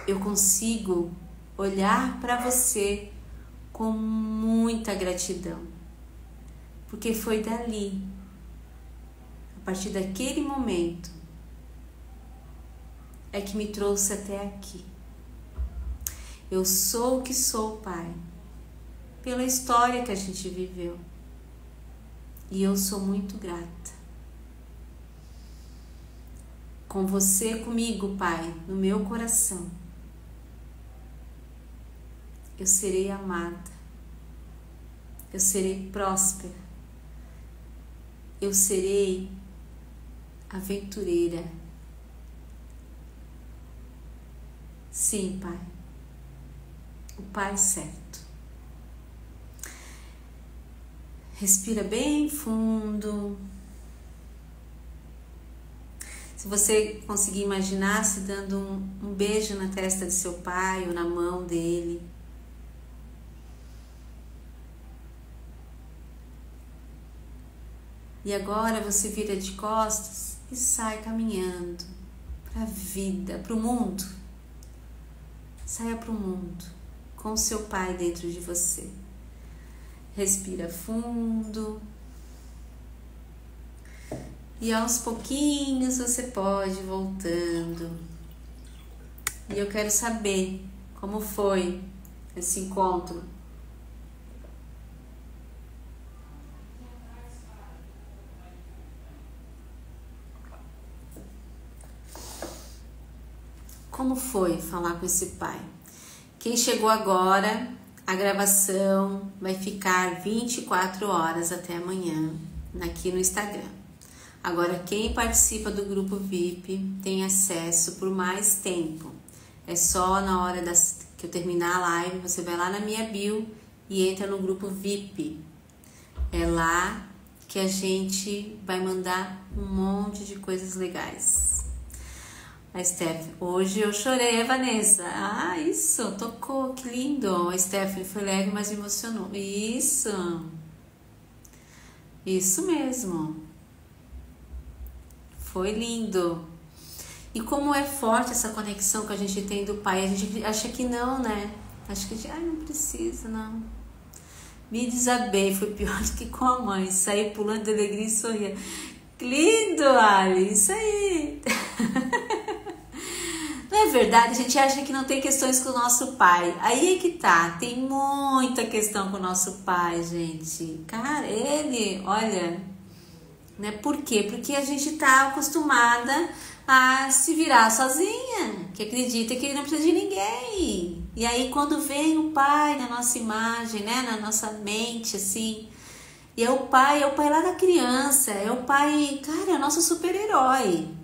eu consigo olhar para você com muita gratidão, porque foi dali, a partir daquele momento, é que me trouxe até aqui. Eu sou o que sou, pai, pela história que a gente viveu. E eu sou muito grata. Com você comigo, pai, no meu coração, eu serei amada. Eu serei próspera. Eu serei aventureira. Sim, Pai. O Pai certo. Respira bem fundo. Se você conseguir imaginar se dando um beijo na testa de seu pai ou na mão dele. E agora você vira de costas e sai caminhando para a vida, para o mundo. Saia para o mundo com seu pai dentro de você. Respira fundo. E aos pouquinhos você pode ir voltando. E eu quero saber como foi esse encontro. Como foi falar com esse pai? Quem chegou agora, a gravação vai ficar 24 horas até amanhã aqui no Instagram. Agora, quem participa do grupo VIP tem acesso por mais tempo. É só na hora que eu terminar a live, você vai lá na minha bio e entra no grupo VIP. É lá que a gente vai mandar um monte de coisas legais. A Steph, hoje eu chorei, Vanessa. Ah, isso, tocou, que lindo. A Steph foi leve, mas me emocionou. Isso mesmo. Foi lindo. E como é forte essa conexão que a gente tem do pai. A gente acha que não, né? Acho que a gente, não precisa, não. Me desabei, foi pior do que com a mãe. Saí pulando de alegria e sorria. Que lindo, Ali, isso aí. Não é verdade? A gente acha que não tem questões com o nosso pai. Aí é que tá. Tem muita questão com o nosso pai, gente. Cara, ele, olha, né? Por quê? Porque a gente tá acostumada a se virar sozinha, que acredita que ele não precisa de ninguém. E aí quando vem o pai na nossa imagem, né? Na nossa mente, assim, e é o pai lá da criança, é o pai, cara, é o nosso super-herói.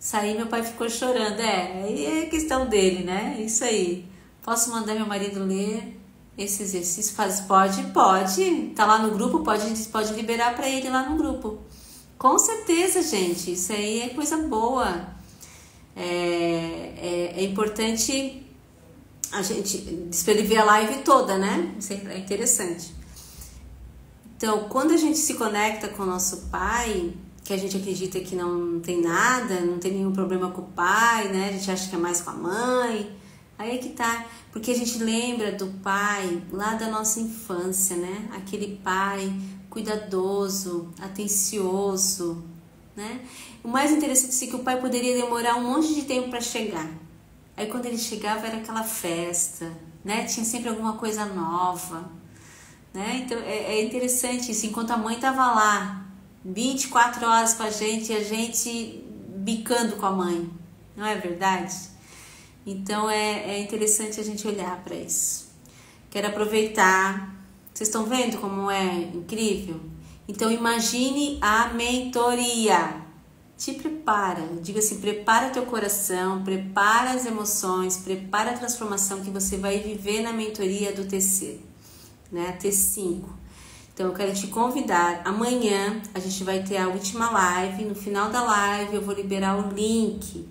Saí, meu pai ficou chorando. Aí é questão dele, né? Isso aí. Posso mandar meu marido ler esse exercício? Pode. Tá lá no grupo, a gente pode liberar para ele lá no grupo. Com certeza, gente. Isso aí é coisa boa. É importante a gente, para ele ver a live toda, né? Isso é interessante. Então, quando a gente se conecta com o nosso pai, que a gente acredita que não tem nada, não tem nenhum problema com o pai, né? A gente acha que é mais com a mãe. Aí é que tá. Porque a gente lembra do pai lá da nossa infância, né? Aquele pai cuidadoso, atencioso, né? O mais interessante é que o pai poderia demorar um monte de tempo para chegar. Aí quando ele chegava era aquela festa, né? Tinha sempre alguma coisa nova, né? Então é interessante isso. Enquanto a mãe tava lá 24 horas com a gente e a gente bicando com a mãe, não é verdade? Então é interessante a gente olhar para isso. Quero aproveitar. Vocês estão vendo como é incrível? Então imagine a mentoria. Te prepara, diga assim, prepara teu coração, prepara as emoções, prepara a transformação que você vai viver na mentoria do TC, né? T5. Então eu quero te convidar, amanhã a gente vai ter a última live, no final da live eu vou liberar o link,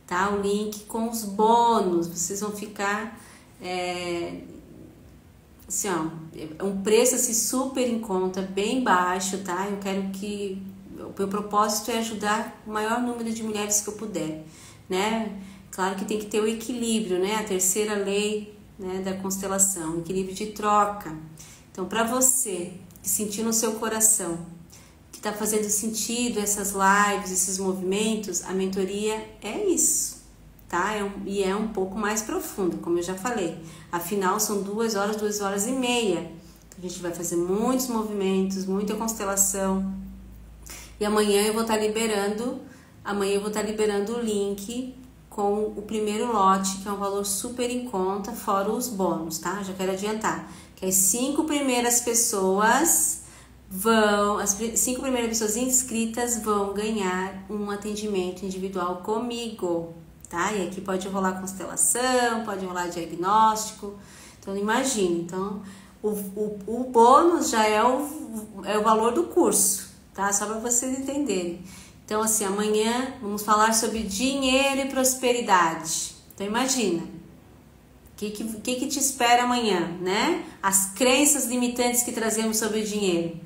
tá? O link com os bônus, vocês vão ficar, assim, ó, um preço assim, super em conta, bem baixo, tá? Eu quero que, o meu propósito é ajudar o maior número de mulheres que eu puder, né? Claro que tem que ter o equilíbrio, né? A terceira lei, né, da constelação, o equilíbrio de troca. Então, para você que sentiu no seu coração que está fazendo sentido essas lives, esses movimentos, a mentoria é isso, tá? E é um pouco mais profundo, como eu já falei. Afinal, são 2 horas, 2 horas e meia. A gente vai fazer muitos movimentos, muita constelação. E amanhã eu vou estar liberando o link com o primeiro lote, que é um valor super em conta, fora os bônus, tá? Já quero adiantar. Que as 5 primeiras pessoas inscritas vão ganhar um atendimento individual comigo, tá? E aqui pode rolar constelação, pode rolar diagnóstico. Então, imagine. Então, o bônus já é o valor do curso, tá? Só para vocês entenderem. Então, assim, amanhã vamos falar sobre dinheiro e prosperidade. Então, imagina. O que te espera amanhã, né? As crenças limitantes que trazemos sobre o dinheiro.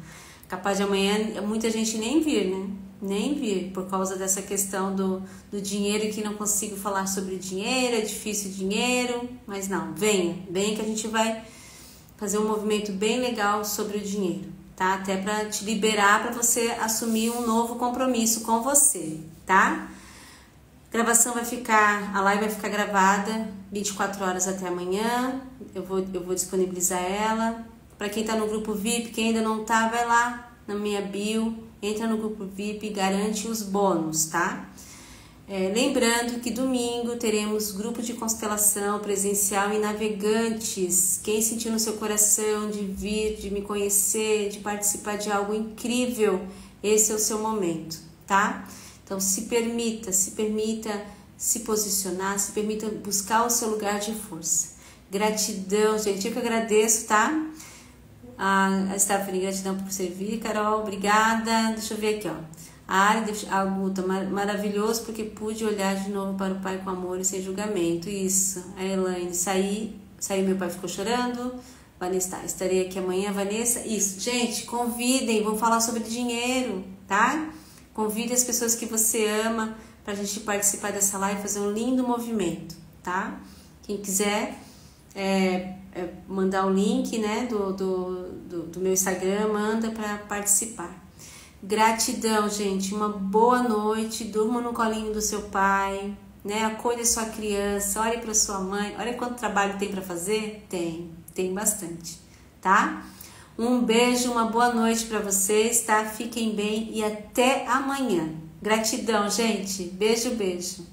Capaz de amanhã muita gente nem vir, né? Nem vir, por causa dessa questão do dinheiro, que não consigo falar sobre dinheiro, é difícil dinheiro, mas não, venha que a gente vai fazer um movimento bem legal sobre o dinheiro, tá? Até para te liberar, para você assumir um novo compromisso com você, tá? A live vai ficar gravada 24 horas até amanhã, eu vou disponibilizar ela. Para quem tá no grupo VIP, quem ainda não tá, vai lá na minha bio, entra no grupo VIP e garante os bônus, tá? Lembrando que domingo teremos grupo de constelação presencial em Navegantes. Quem sentiu no seu coração de vir, de me conhecer, de participar de algo incrível, esse é o seu momento, tá? Então se permita se posicionar, se permita buscar o seu lugar de força. Gratidão, gente, eu que agradeço, tá? A Stephanie, gratidão por servir. Carol, obrigada. Deixa eu ver aqui, ó. A Guta, maravilhoso porque pude olhar de novo para o Pai com amor e sem julgamento. Isso. A Elaine, saí, meu pai ficou chorando. Vanessa, estarei aqui amanhã. Vanessa, isso. Gente, convidem, vamos falar sobre dinheiro, tá? Convide as pessoas que você ama pra gente participar dessa live, fazer um lindo movimento, tá? Quem quiser mandar o link, né, do meu Instagram, manda para participar. Gratidão, gente, uma boa noite, durma no colinho do seu pai, né, acolha sua criança, ore para sua mãe, olha quanto trabalho tem para fazer, tem bastante, tá? Um beijo, uma boa noite para vocês, tá? Fiquem bem e até amanhã. Gratidão, gente, beijo.